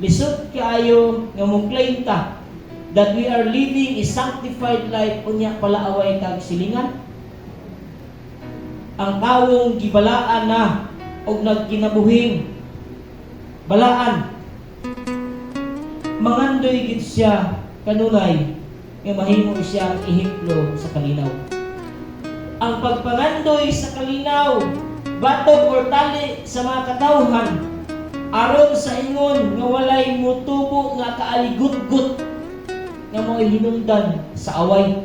Lisod kaayo nga mo-claim ta that we are living a sanctified life unya pala away tag silingan. Ang tawong gibalaan na og nagkinabuhing balaan, mangandoy gid siya kanunay nga mahimo siya ang ehemplo sa kalinaw. Ang pagpangandoy sa kalinaw, batog or tali sa mga katawhan aron sa ingon nga walay mutubo nga kaaligut-gut nga mo'y hinungdan sa away.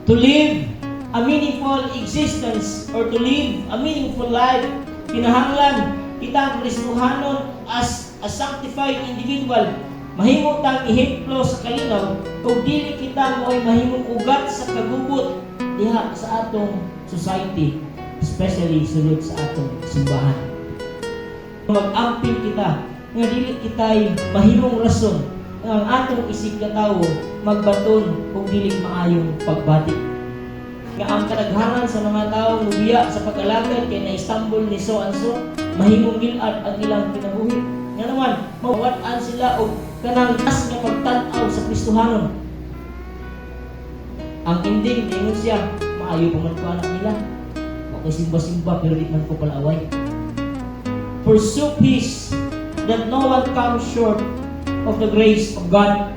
To live a meaningful existence or to live a meaningful life, kinahanglan kita Kristohanon as a sanctified individual, mahimo tang ehemplo sa kalinaw kung dili kita mo'y mahimong ugat sa kagubot diha sa atong society, especially sulod sa atong simbahan. Mag-amping kita nga dili kitay mahimong rason nga ang atong isig katawo magbaton kung dili maayong pagbati. Nga ang kadaghanan sa mga tawo mubiya sa pag-alagad kay na-Istanbul ni so and so, mahimong gilad ang ilang kinabuhi. Nga naman, mawat-an sila og kanang tas nga pagtan-aw sa Kristohanon. Ang ending, ingon siya, maayo pa man ko anak nila. Ako simba-simba pero di man ko palaway. Pursue peace, that no one comes short of the grace of God.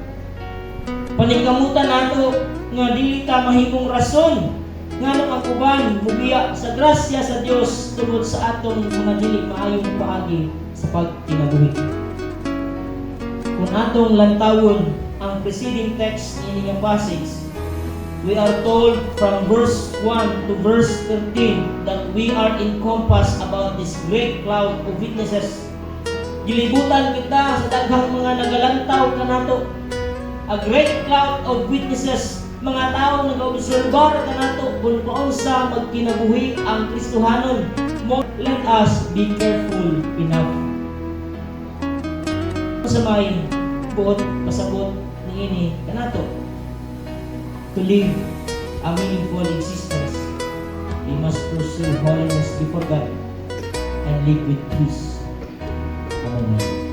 Paningkamutan nato nga dili ta mahimong rason nga ang uban mubiya sa grasya sa Dios tungod sa atong mga dili maayong paagi sa pagkinabuhi. Kung atong lantawon ang preceding text ini nga passage, we are told from verse 1 to verse 13 that we are encompassed about this great cloud of witnesses. Gilibutan kita sa daghang mga nagalantaw kanato. A great cloud of witnesses, mga tao nag-obserbar kanato kung paunsa magkinabuhi ang Kristohanon. Let us be careful enough. Sa may buot pasabot niini kanato to live a meaningful existence, we must pursue holiness before God and live with peace among men.